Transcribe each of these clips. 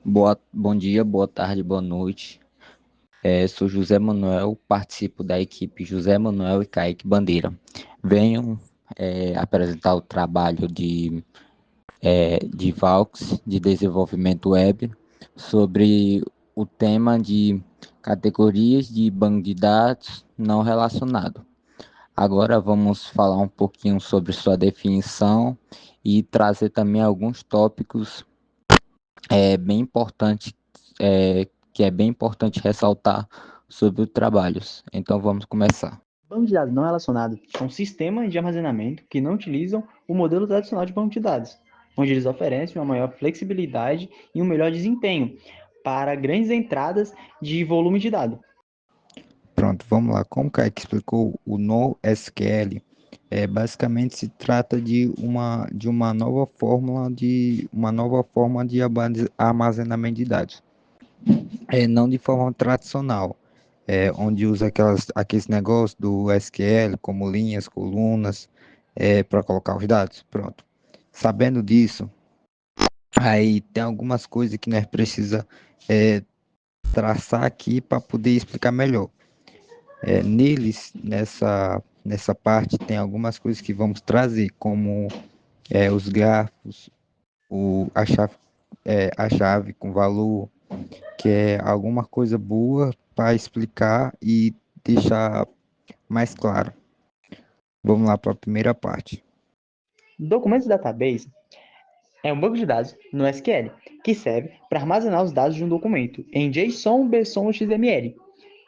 Bom dia, boa tarde, boa noite. Sou José Manuel, participo da equipe José Manuel e Kaique Bandeira. Venho apresentar o trabalho de Valks, de desenvolvimento web, sobre o tema de categorias de banco de dados não relacionado. Agora vamos falar um pouquinho sobre sua definição e trazer também alguns tópicos bem importante, que é bem importante ressaltar sobre os trabalhos. Então vamos começar. Bancos de dados não relacionados são sistemas de armazenamento que não utilizam o modelo tradicional de banco de dados, onde eles oferecem uma maior flexibilidade e um melhor desempenho para grandes entradas de volume de dados. Pronto, vamos lá. Como o Kaique explicou, o NoSQL basicamente se trata de uma nova fórmula de uma nova forma de armazenamento de dados. Não de forma tradicional, onde usa aqueles negócios do SQL, como linhas, colunas, para colocar os dados. Pronto. Sabendo disso, aí tem algumas coisas que nós precisa traçar aqui para poder explicar melhor. Nessa parte, tem algumas coisas que vamos trazer, como os grafos, a chave com valor, que é alguma coisa boa para explicar e deixar mais claro. Vamos lá para a primeira parte. Documentos Database é um banco de dados no SQL que serve para armazenar os dados de um documento em JSON, BSON ou XML.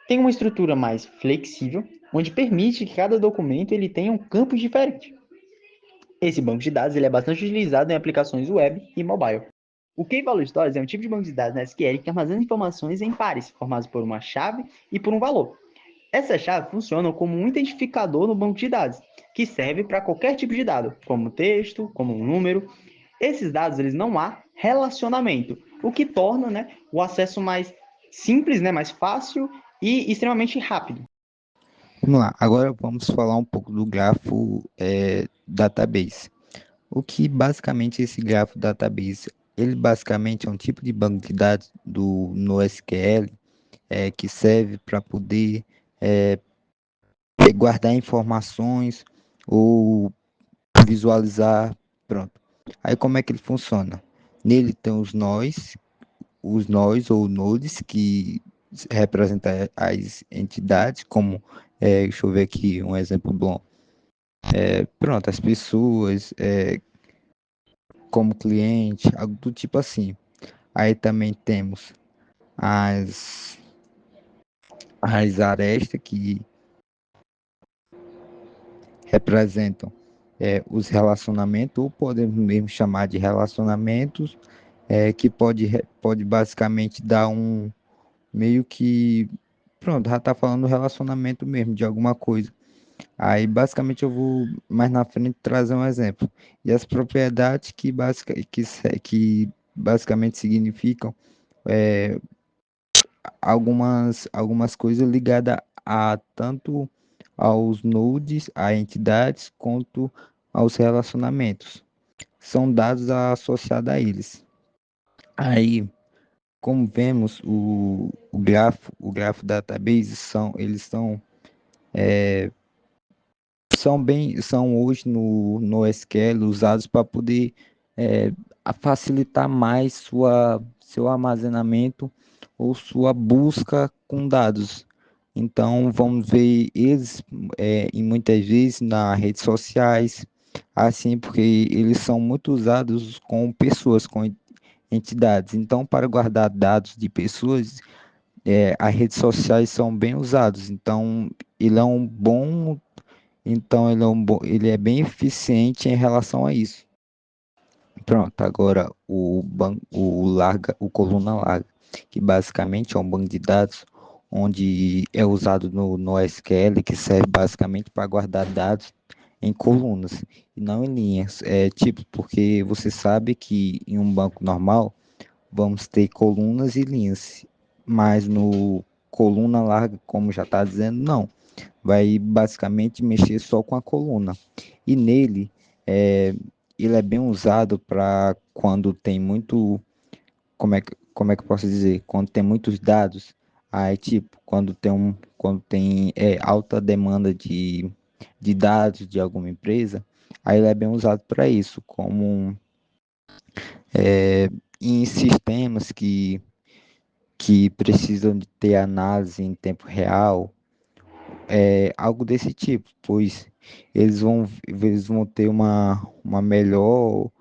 Tem uma estrutura mais flexível, onde permite que cada documento ele tenha um campo diferente. Esse banco de dados ele é bastante utilizado em aplicações web e mobile. O Key Value Stores é um tipo de banco de dados na SQL que armazena informações em pares, formados por uma chave e por um valor. Essa chave funciona como um identificador no banco de dados, que serve para qualquer tipo de dado, como texto, como um número. Esses dados eles não há relacionamento, o que torna, o acesso mais simples, mais fácil e extremamente rápido. Vamos lá, agora vamos falar um pouco do grafo database. O que basicamente esse grafo database, ele basicamente é um tipo de banco de dados do NoSQL que serve para poder é, guardar informações ou visualizar, pronto. Aí como é que ele funciona? Nele tem os nós ou nodes que representam as entidades, como, deixa eu ver aqui um exemplo bom. Pronto, as pessoas, como cliente, algo do tipo assim. Aí também temos as, as arestas que representam os relacionamentos, ou podemos mesmo chamar de relacionamentos, que pode basicamente dar um meio que. Pronto, já tá falando relacionamento mesmo, de alguma coisa. Aí basicamente eu vou mais na frente trazer um exemplo. E as propriedades que basicamente significam é, algumas coisas ligadas a tanto aos nodes, a entidades, quanto aos relacionamentos. São dados associados a eles. Aí, como vemos, o grafo database são hoje no SQL usados para poder facilitar mais seu armazenamento ou sua busca com dados. Então, vamos ver eles em muitas vezes nas redes sociais, assim, porque eles são muito usados com pessoas, com entidades. Então, para guardar dados de pessoas, as redes sociais são bem usados. Ele é um bom, ele é bem eficiente em relação a isso. Pronto, agora o coluna larga, que basicamente é um banco de dados onde é usado no SQL, que serve basicamente para guardar dados em colunas e não em linhas. É tipo, porque você sabe que em um banco normal vamos ter colunas e linhas, mas no coluna larga, como já está dizendo, não. Vai basicamente mexer só com a coluna. E nele, ele é bem usado para quando tem como é que eu posso dizer? Quando tem muitos dados, aí tipo, quando tem alta demanda de dados de alguma empresa, aí ele é bem usado para isso, como é, em sistemas que precisam de ter análise em tempo real, algo desse tipo, pois eles vão ter uma melhor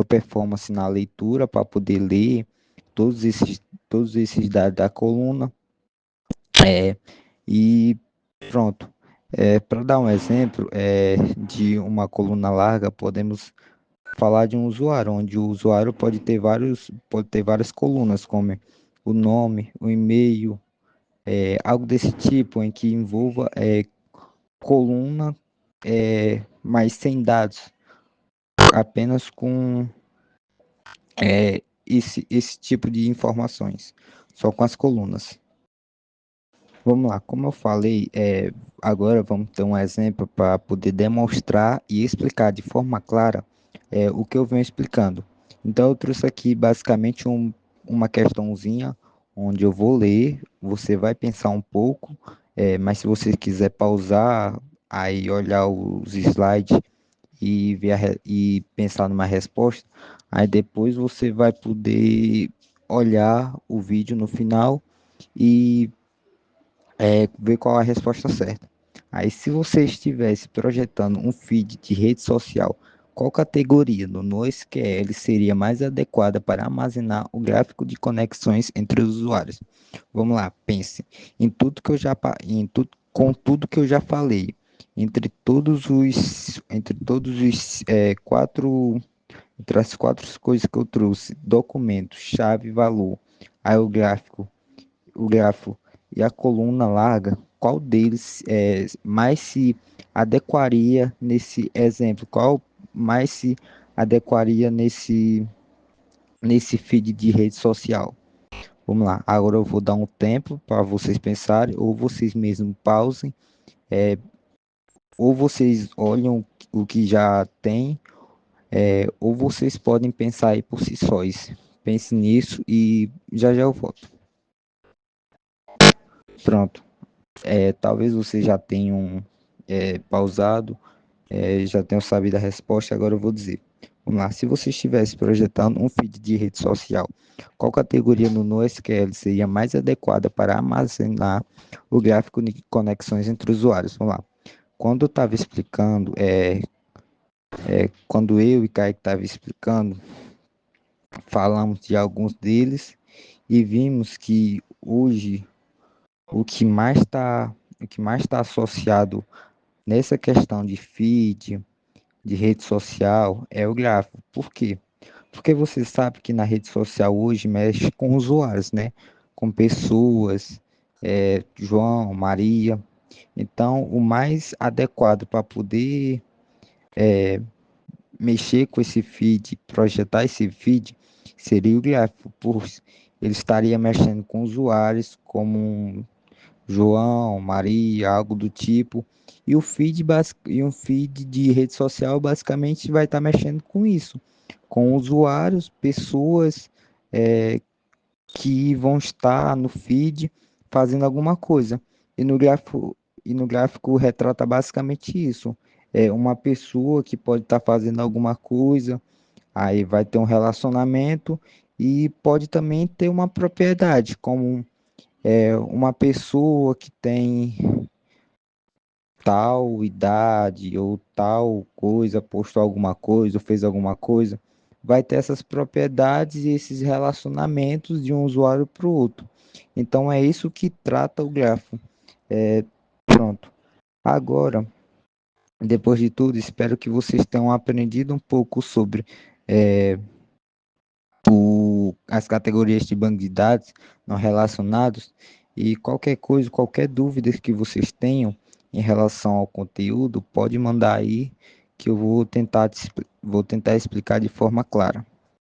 performance na leitura para poder ler todos esses, todos esses dados da coluna. É, e pronto. Para dar um exemplo de uma coluna larga, podemos falar de um usuário, onde o usuário pode ter várias colunas, como o nome, o e-mail, algo desse tipo, em que envolva coluna, mas sem dados, apenas com esse tipo de informações, só com as colunas. Vamos lá, como eu falei, agora vamos ter um exemplo para poder demonstrar e explicar de forma clara o que eu venho explicando. Então, eu trouxe aqui basicamente uma questãozinha onde eu vou ler, você vai pensar um pouco, mas se você quiser pausar, aí olhar os slides e pensar numa resposta, aí depois você vai poder olhar o vídeo no final e ver qual a resposta certa. Aí, se você estivesse projetando um feed de rede social, qual categoria no NoSQL seria mais adequada para armazenar o gráfico de conexões entre os usuários? Vamos lá, pense em tudo que eu já com tudo que eu já falei, entre as quatro coisas que eu trouxe, documento, chave, valor, aí o grafo e a coluna larga, qual deles mais se adequaria nesse exemplo? Qual mais se adequaria nesse feed de rede social? Vamos lá, agora eu vou dar um tempo para vocês pensarem, ou vocês mesmos pausem, ou vocês olham o que já tem, ou vocês podem pensar aí por si sóis. Pense nisso e já já eu volto. Pronto. Talvez vocês já tenham pausado, já tenham sabido a resposta, agora eu vou dizer. Vamos lá, se você estivesse projetando um feed de rede social, qual categoria no NoSQL seria mais adequada para armazenar o gráfico de conexões entre usuários? Vamos lá. Quando eu estava explicando, quando eu e Kaique estava explicando, falamos de alguns deles e vimos que hoje o que mais está associado nessa questão de feed, de rede social, é o gráfico. Por quê? Porque você sabe que na rede social hoje mexe com usuários, né? Com pessoas, João, Maria. Então, o mais adequado para poder mexer com esse feed, projetar esse feed, seria o gráfico, por ele estaria mexendo com usuários como João, Maria, algo do tipo. E um feed de rede social basicamente vai estar mexendo com isso, com usuários, pessoas que vão estar no feed fazendo alguma coisa. E no gráfico retrata basicamente isso. É uma pessoa que pode estar fazendo alguma coisa, aí vai ter um relacionamento e pode também ter uma propriedade, como uma pessoa que tem tal idade ou tal coisa, postou alguma coisa ou fez alguma coisa, vai ter essas propriedades e esses relacionamentos de um usuário para o outro. Então é isso que trata o grafo. Pronto. Agora, depois de tudo, espero que vocês tenham aprendido um pouco sobre as categorias de banco de dados não relacionados e qualquer coisa, qualquer dúvida que vocês tenham em relação ao conteúdo, pode mandar aí que eu vou tentar explicar de forma clara.